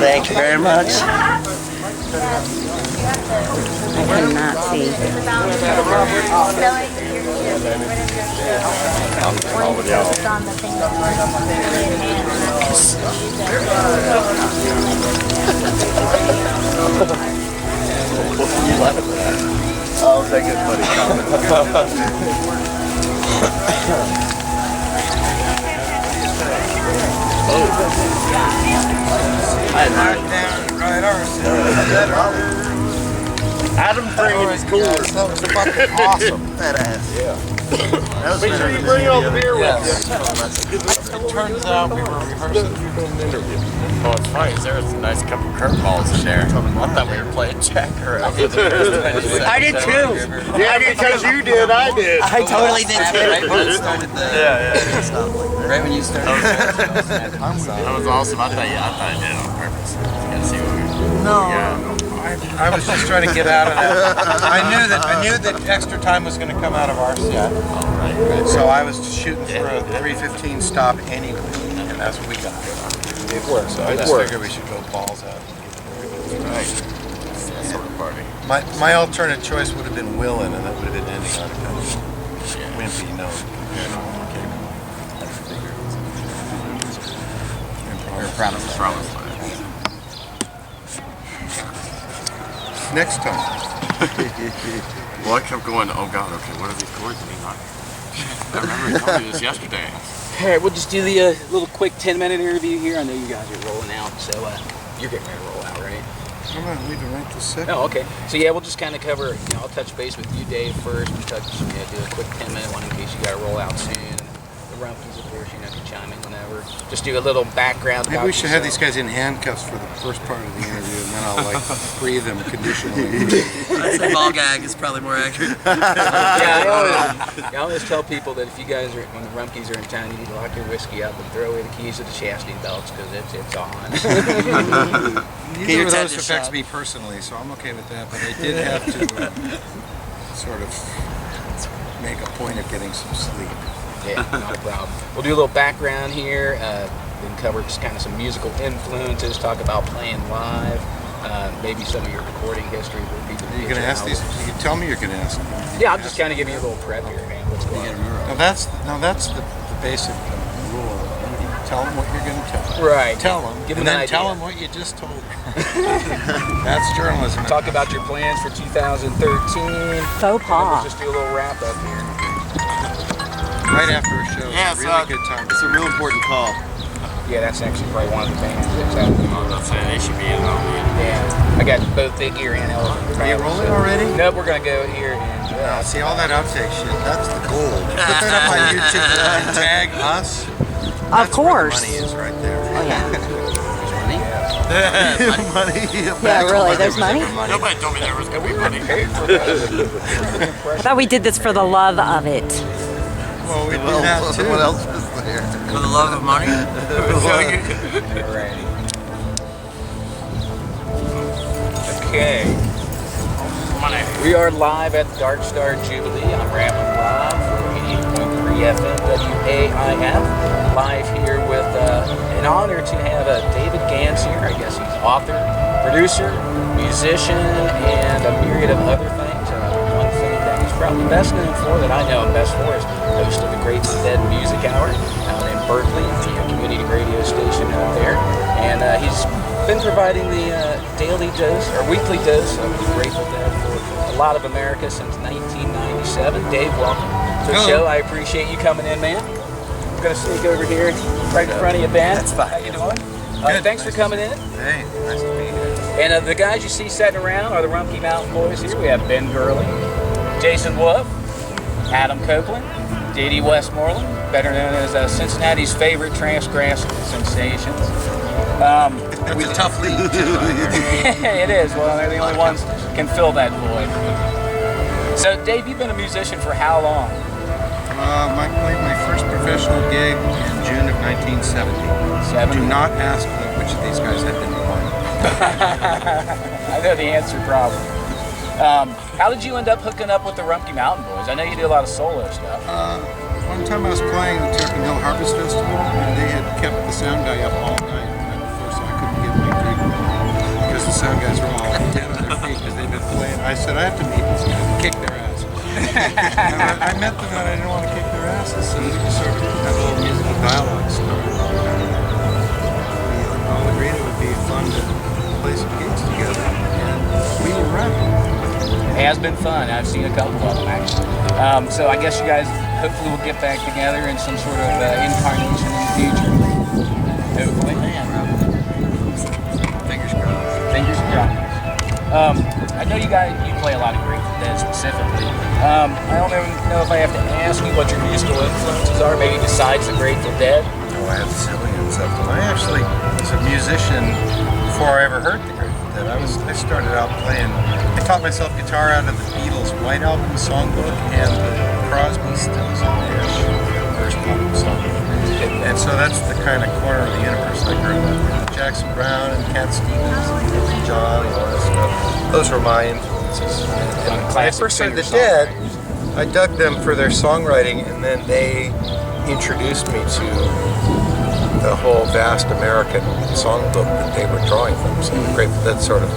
Thank you very much. I cannot see. I'll take it, buddy. Adam's bringing his cooler. That was fucking awesome. That ass. Yeah. Make sure you bring all the beer with you. It turns out we were rehearsing an interview. Oh, it's funny. There's a nice couple curveballs in there. I thought we were playing checker. I did too. Yeah, because you did, I did. I totally did too. Right when you started right when you started. That was awesome. I thought you did it on purpose. You gotta see what we No. I was just trying to get out of that. I knew that extra time was going to come out of our set. Right. So I was shooting for a 3:15 stop anyway, and that's what we got. It worked. So I just figured we should go balls out. Right. That sort of party. My alternate choice would have been Willin, and that would have been ending on a kind of wimpy note. You're proud of us. Next time. Well, I kept going, oh God, okay, what are these chords mean? I remember you told me this yesterday. All right, we'll just do the little quick 10-minute interview here. I know you guys are rolling out, so you're getting ready to roll out, right? I'm going to leave it right this second. Oh, okay. So yeah, we'll just kind of cover, I'll touch base with you, Dave, first. We do a quick 10-minute one in case you got to roll out soon. The Rumpkes, of course, can chime in whenever. Just do a little background. Maybe we should have these guys in handcuffs for the first part of the interview, and then I'll free them conditionally. I'd say ball gag is probably more accurate. I always tell people that if you guys are, when the Rumpkes are in town, you need to lock your whiskey up and throw away the keys to the chastity belts because it's on. Neither of those affects me personally, so I'm okay with that. But I did have to sort of make a point of getting some sleep. Yeah, not a problem. We'll do a little background here. We can cover just kind of some musical influences, talk about playing live, maybe some of your recording history. You're going to ask these? You can tell me you're going to ask them. Yeah, I'm just kind of giving you a little prep here, man. What's going on? Now that's the basic rule. Tell them what you're going to tell them. Right. Tell them, Give and them then an tell idea. them what you just told them. That's journalism. Talk about your plans for 2013. Faux pas. We'll just do a little wrap up here. Right after a show. Yeah, It's a really good time. It's a real important call. Yeah, that's actually probably one of the bands that's out there. I'm not saying they should be in on me. Yeah, I got both Big Ear and Elephant. Are you rolling already? Nope, we're gonna go here and See all that uptake shit, that's the gold. Put that up on YouTube and tag us. Of course. Money is right there. Oh, yeah. Money. Yeah, really, there's money? Nobody told me there was going to be money. I thought we did this for the love of it. Well, we do that too. What else is there? For the love of money? Alrighty. Okay. We are live at the Dark Star Jubilee on Ramblin Live for 88.3 FM WAIF. Live here with an honor to have David Gans here. I guess he's author, producer, musician, and a myriad of other things. One thing that he's probably best known for, that I know him best for, is host of the Great Dead Music Hour out in Berkeley, the community radio station out there. And he's been providing the daily dose, or weekly dose of the Grateful Dead for a lot of America since 1997. Dave, welcome to the show. I appreciate you coming in, man. We're going to sneak over here right in front of you, Ben. That's fine. How you doing? Thanks for coming in. Hey, nice to be here. And the guys you see sitting around are the Rumpke Mountain Boys here. We have Ben Gurley, Jason Wolf, Adam Copeland, Dee Westmoreland, better known as Cincinnati's favorite transgrass sensations. That's a tough lead. It is. Well, they're the only ones that can fill that void. So, Dave, you've been a musician for how long? I played my first professional gig in June of 1970. Do not ask me which of these guys had been born. I know the answer, probably. How did you end up hooking up with the Rumpke Mountain Boys? I know you do a lot of solo stuff. One time I was playing the Turpin Hill Harvest Festival, and they had kept the sound guy up all night. sound guys were all dead on their feet because they've been playing. I said, I have to meet these guys and kick their asses. I met them and I didn't want to kick their asses, so we just sort of had a little musical dialogue started. We all agreed it would be fun to play some gigs together, and we were right. It has been fun. I've seen a couple of them actually. So I guess you guys hopefully will get back together in some sort of incarnation in the future. Hopefully. Fingers crossed. Fingers crossed. I know you play a lot of Grateful Dead specifically. I don't even know if I have to ask you what your musical influences are, maybe besides the Grateful Dead. Oh, I have zillions of them. I actually was a musician before I ever heard the Grateful Dead. I started out playing. I taught myself guitar out of the Beatles' White Album songbook and the Crosby, Stills and Nash first album songbook. And so that's the kind of corner of the universe I grew up in. Jackson Browne and Cat Stevens and Elton John and all that stuff. Those were my influences. And when I first heard the Dead, I dug them for their songwriting, and then they introduced me to the whole vast American songbook that they were drawing from. So that sort of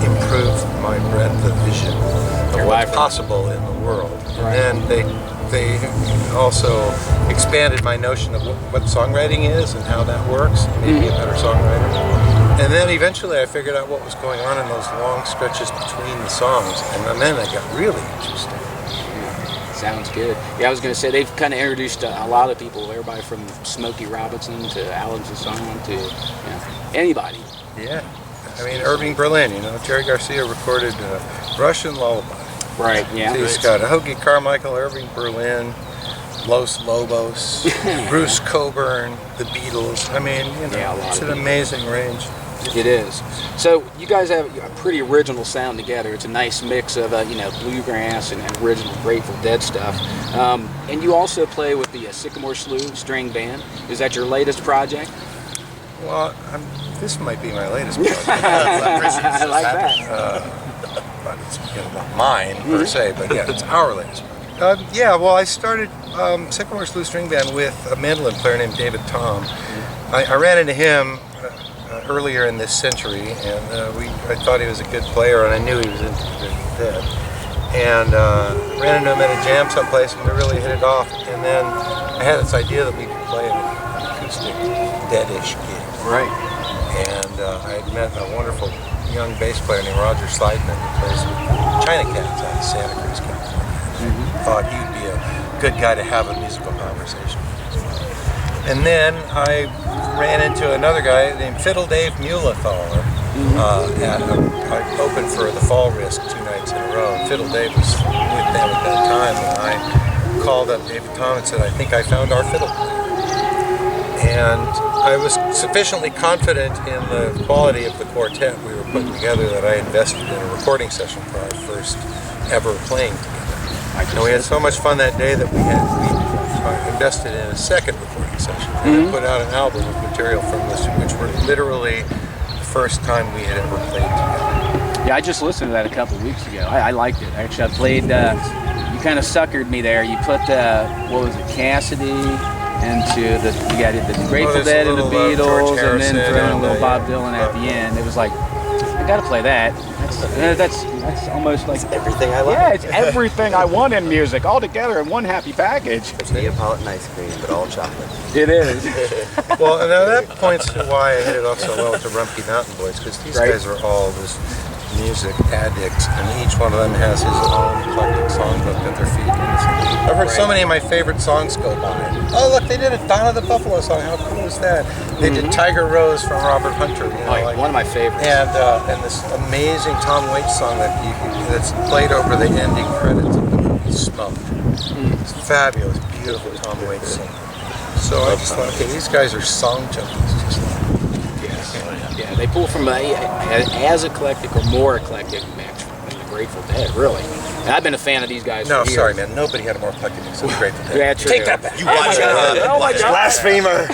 improved my breadth of vision of what's possible in the world. And then they also expanded my notion of what songwriting is and how that works, made me a better songwriter. And then eventually I figured out what was going on in those long stretches between the songs, and then it got really interesting. Sounds good. Yeah, I was going to say they've kind of introduced a lot of people, everybody from Smokey Robinson to Alan Sassoon to anybody. Yeah. I mean, Irving Berlin, Jerry Garcia recorded Russian Lullaby. Right, yeah. He's got Hoagie Carmichael, Irving Berlin, Los Lobos, Bruce Cockburn, the Beatles. I mean, it's an amazing range. It is. So you guys have a pretty original sound together. It's a nice mix of bluegrass and original Grateful Dead stuff. And you also play with the Sycamore Slough String Band. Is that your latest project? Well, this might be my latest project. I like that. But it's not mine per se, but yeah, it's our latest project. I started Sycamore Slough String Band with a mandolin player named David Tom. I ran into him earlier in this century, and I thought he was a good player, and I knew he was into the Dead. And ran into him at a jam someplace, and we really hit it off. And then I had this idea that we could play an acoustic Dead-ish gig. Right. And I had met a wonderful young bass player named Roger Seidman, who plays with China Cats out of Santa Cruz, California. Thought he'd be a good guy to have a musical conversation with. And then I ran into another guy named Fiddle Dave Mulethaler. I opened for the Fall Risk 2 nights in a row. And Fiddle Dave was with them at that time, and I called up David Tom and said, I think I found our fiddle player. And I was sufficiently confident in the quality of the quartet we were putting together that I invested in a recording session for our first ever playing together. And we had so much fun that day that we invested in a second recording session and put out an album of material from this, which were literally the first time we had ever played together. Yeah, I just listened to that a couple of weeks ago. I liked it. Actually, I played, you kind of suckered me there. You put, Cassidy into you got the Grateful Dead and the Beatles, and then throwing a little Bob Dylan at the end. It was like, I gotta play that. That's almost like everything I like. Yeah, it's everything I want in music all together in one happy package. It's Neapolitan ice cream, but all chocolate. It is. Well, and now that points to why I hit it off so well with the Rumpke Mountain Boys, because these guys are all just music addicts, and each one of them has his own eclectic songbook that they're feeding into. I've heard so many of my favorite songs go by. Oh, look, they did a Donna the Buffalo song. How cool is that? They did Tiger Rose from Robert Hunter. One of my favorites. And this amazing Tom Waits song that's played over the ending credits of the movie Smoked. It's fabulous, beautiful Tom Waits song. So I just thought, okay, these guys are song junkies, just like. Yeah, they pull from as eclectic or more eclectic mix than the Grateful Dead, really. And I've been a fan of these guys for years. No, sorry, man. Nobody had a more eclectic mix than the Grateful Dead. Yeah, true. Take that back. You watch it. Oh my God. Blasphemer.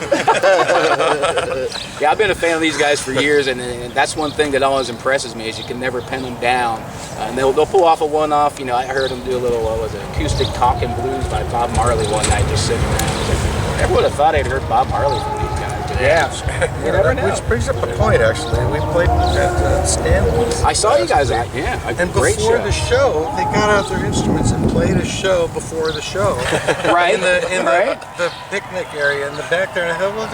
Yeah, I've been a fan of these guys for years, and that's one thing that always impresses me is you can never pin them down. And they'll pull off a one-off. I heard them do a little acoustic talking blues by Bob Marley one night, just sitting around. I never would have thought I'd heard Bob Marley from these guys. Yeah. You never know. Which brings up a point, actually. We played at Stanley's. I saw you guys at, yeah, a And great before show. the show, they got out their instruments and played a show before the show. Right. In the picnic area in the back there. And I thought, well,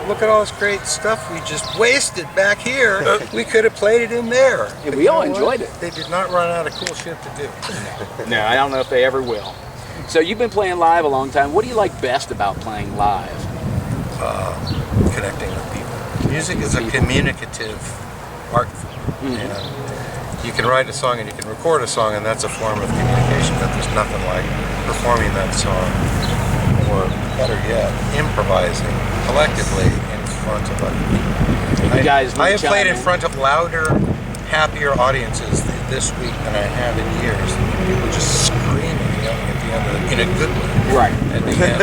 look at all this great stuff we just wasted back here. We could have played it in there. Yeah, we all enjoyed it. They did not run out of cool shit to do. No, I don't know if they ever will. So you've been playing live a long time. What do you like best about playing live? Connecting with people. Music is a communicative art form. And you can write a song and you can record a song, and that's a form of communication, but there's nothing like performing that song, or better yet, improvising collectively in front of other people. I have played in front of louder, happier audiences this week than I have in years. People just screaming and yelling at the end of it, in a good way. Right. At the end.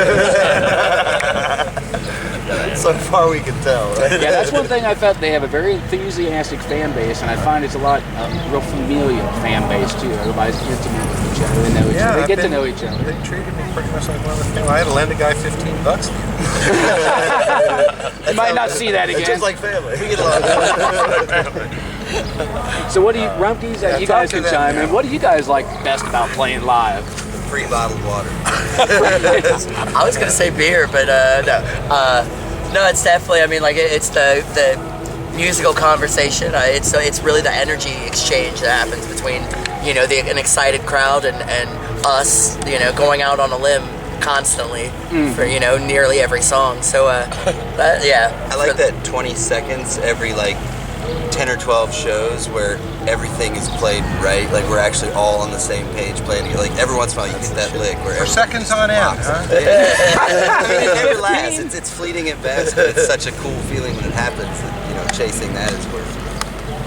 So far we can tell, right? Yeah, that's one thing I felt. They have a very enthusiastic fan base, and I find it's a lot real familial fan base too. Everybody's intimate with each other. They know each other. They get to know each other. They treated me pretty much like one of the people. I had to lend a guy $15. You might not see that again. Just like family. We get along. So what do you, Rumpke's, you guys can chime in. What do you guys like best about playing live? Free bottled water. I was gonna say beer, but no. No, it's definitely. I mean, like it's the musical conversation. It's really the energy exchange that happens between an excited crowd and us. Going out on a limb constantly for nearly every song. So yeah. I like that 20 seconds every 10 or 12 shows where everything is played right, like we're actually all on the same page playing together. Like every once in a while you get that lick where For seconds on end, huh? I mean, it never lasts. It's fleeting at best, but it's such a cool feeling when it happens that chasing that is worth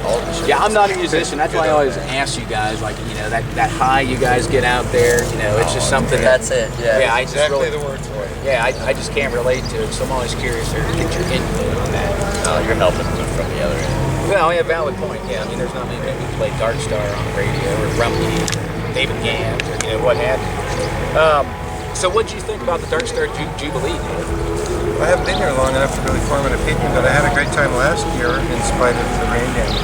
all the shit. Yeah, I'm not a musician. That's why I always ask you guys, that high you guys get out there. It's just something. That's it. Yeah. Yeah, I just Exactly really, the word for it. yeah, I just can't relate to it. So I'm always curious to get your input on that. You're helping from the other end. Well, yeah, valid point. Yeah, I mean, there's not many people who play Dark Star on the radio, or Rumpke, or David Gans, or what have you. So what did you think about the Dark Star Jubilee? I haven't been here long enough to really form an opinion, but I had a great time last year in spite of the rain damage.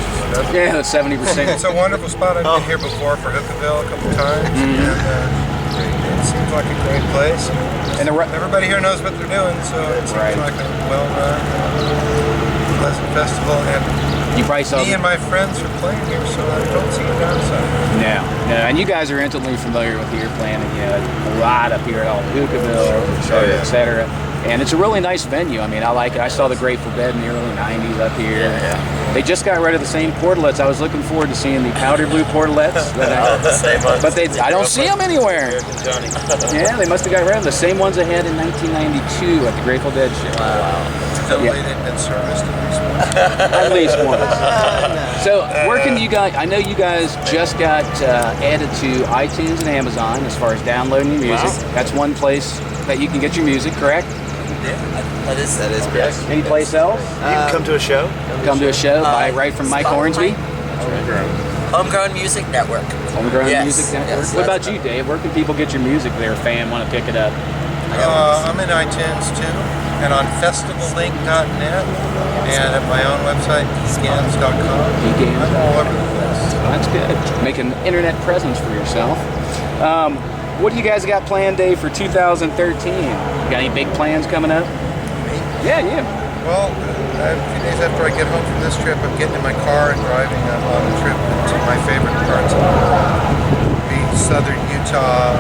Yeah, 70%. It's a wonderful spot. I've been here before for Hookahville a couple times, and it seems like a great place. And Everybody here knows what they're doing, so it seems like a well-run, pleasant festival. And you probably saw me and my friends are playing here, so I don't see a downside. No, and you guys are intimately familiar with your planning. A lot up here at all the Hookahville, et cetera. And it's a really nice venue. I mean, I like it. I saw the Grateful Dead in the early 90s up here. Yeah. They just got rid of the same portalets. I was looking forward to seeing the powder blue portalets. The same ones. But I don't see them anywhere. Yeah, they must have got rid of them. The same ones they had in 1992 at the Grateful Dead show. Wow. Totally, they've been serviced At least once. So where can you guys, I know you guys just got added to iTunes and Amazon as far as downloading your music. Wow. That's one place that you can get your music, correct? That is Yes. Any place else? You can come to a show. Come to a show, buy it right from Mike Hornsby. Homegrown Music Network. Homegrown Yes, Music Network. yes, What about that's you, Dave? Where can people get your music? They're a fan, want to pick it up. I'm in iTunes too, and on festivallink.net, and at my own website, gans.com. I'm all over the place. Well, that's good. Make an internet presence for yourself. What do you guys got planned, Dave, for 2013? You got any big plans coming up? Yeah. Well, a few days after I get home from this trip, I'm getting in my car and driving on a trip to my favorite parts of the world, being southern Utah,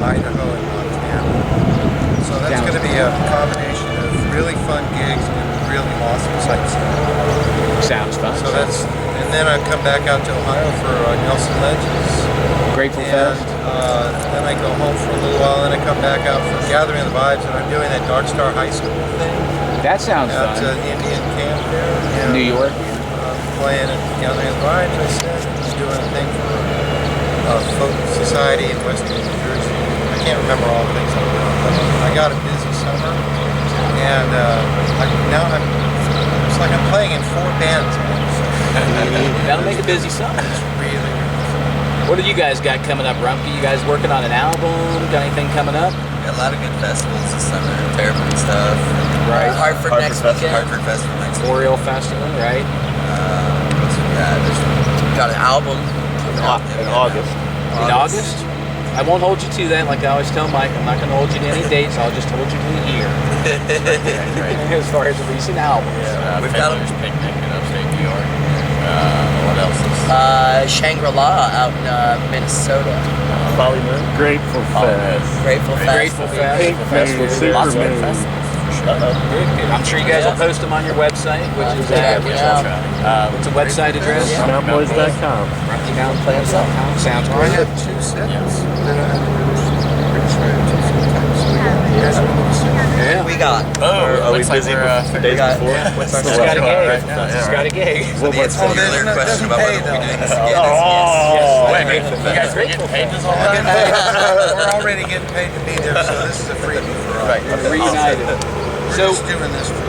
Idaho, and Montana. So that's going to be a combination of really fun gigs and really awesome sightseeing. Sounds fun. So and then I come back out to Ohio for Nelson Ledges. Grateful And Fest. then I go home for a little while, and I come back out for Gathering of the Vibes, and I'm doing that Dark Star High School thing That sounds out fun. Indian camp there. And, New York. playing at Gathering of the Vibes, I said. I'm doing a thing for Folk Society in Western New Jersey. I can't remember all the things I'm doing, but I got a busy summer, and it's like I'm playing in 4 bands. That'll make a busy summer. It's really, really fun. What do you guys got coming up, Rumpke? You guys working on an album? Got anything coming up? a lot of good festivals this summer. Terrapin stuff. Right. Hartford next weekend. Hartford Festival next week. Memorial Festival, right? There's Got an album. In August. In August? I won't hold you to that, like I always tell Mike. I'm not going to hold you to any dates. I'll just hold you to a year. As far as releasing albums. we've got Fiddler's Picnic in upstate New York. What else is Shangri-La out in Minnesota. Folly Moon. Grateful Fest. Grateful Fest. Grateful Fest. Pink Festival. Moon, Super Lots of good Moon. festivals. Good, good. I'm sure you guys will post them on your website, which is what's the website address? Mountainboys.com. RumpkeMountainPlayers.com. Sounds I great. have 2 sets that I'm pretty sure I took sometimes. So you guys are going to see. Yeah. We got. Are we busy for days before? What's our Just got a gig. Just got a gig. So the answer to your earlier question about whether we'll be doing this again is Oh, Wait, you guys are getting paid this whole time? We're already getting paid to be there, so this is a freebie for all. Reunited. We're So just doing this for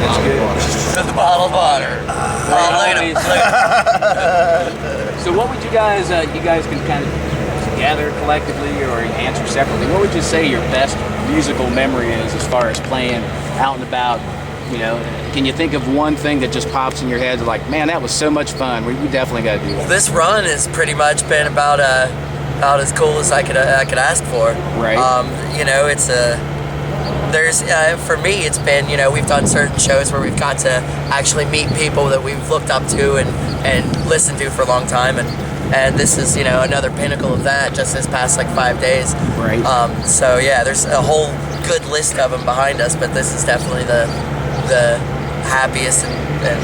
that's good. The bottle of water. Oh, look at him. So what would you guys can kind of gather collectively or answer separately? What would you say your best musical memory is as far as playing out and about? You know, can you think of one thing that just pops in your head like, man, that was so much fun. We definitely got to do that. This run has pretty much been about as cool as I could ask for. Right. You know, it's there's for me it's been, you know, we've done certain shows where we've got to actually meet people that we've looked up to and listened to for a long time, and this is, you know, another pinnacle of that just this past like 5 days. Right. So yeah, there's a whole good list of them behind us, but this is definitely the happiest and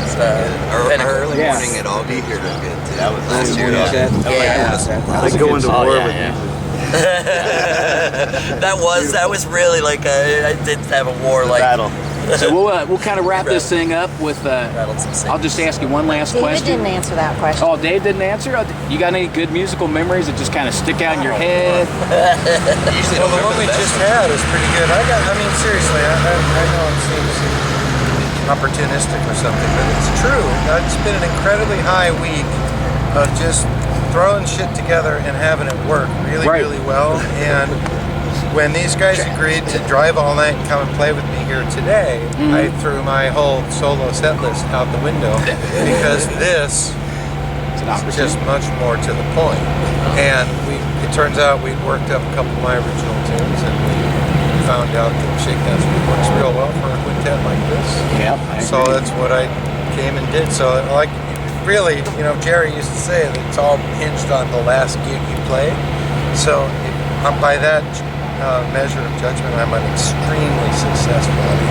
Our pinnacle. early Yeah. morning at all be here real good too. That was last year. Yeah. Like going to war with that was really like I did have a war like battle. So we'll kind of wrap this thing up with. rattled some I'll just ask you one last David question. didn't answer that question. Oh, Dave didn't answer? Oh, you got any good musical memories that just kind of stick out in your head? Usually Well, don't the one remember we the just best. had is pretty good. I mean, seriously, I know it seems opportunistic or something, but it's true. It's been an incredibly high week of just throwing shit together and having it work really, Right. really well. And when these guys agreed to drive all night and come and play with me here today, I threw my whole solo set list out the window because this It's an is opportunity. just much more to the point. And it turns out we'd worked up a couple of my original tunes, and we found out that Shakedown Street works real well for a quintet like this. Yep. I So agree. that's what I came and did. So like, really, you know, Jerry used to say that it's all hinged on the last gig you play. So by that measure of judgment, I'm an extremely successful band.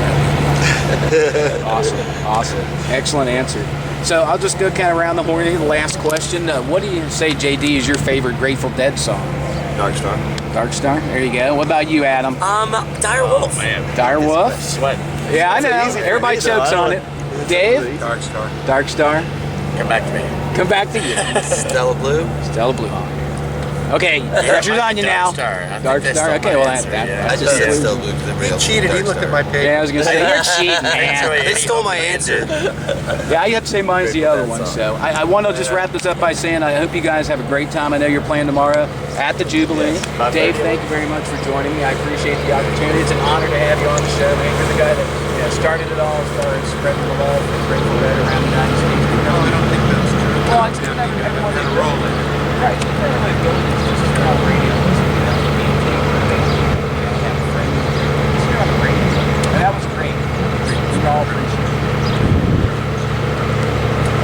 Awesome. Excellent answer. So I'll just go kind of around the horn here. The last question. What do you say, JD, is your favorite Grateful Dead song? Dark Star. Dark Star? There you go. What about you, Adam? Dire Wolf. Dire Wolf? Sweat. Yeah, I know. easy for Everybody me, though. chokes I on don't- it. Dave? Dark Star. Dark Star? Come back to me. Come back to you. Stella Blue. Stella Blue. Okay, pressure's on you now. Dark Star. I think Dark that's Star. still Okay, my well, answer, that, yeah. I just said Stella Blue because everybody else Cheated. He said looked at Dark my page. yeah, I was going to say, you're cheating, man. They stole my answer. Yeah, I have to say mine's the other one. So I want to just wrap this up by saying I hope you guys have a great time. I know you're playing tomorrow at the Jubilee. Dave, thank you very much for joining me. I appreciate the opportunity. It's an honor to have you on the show, man. You're the guy that started it all as far as spreading the love and Grateful Dead around the United States. No, I don't think that's true. Well, I just everyone Kind of roll it. right. Everyone goes just on the radio. That was great. We all appreciate it.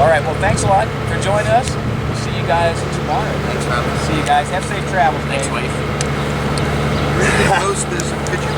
All right, well, thanks a lot for joining us. We'll see you guys tomorrow. Thanks, Rob. See you guys. Have safe travels, Thanks, Dave. wife. Post this. Could you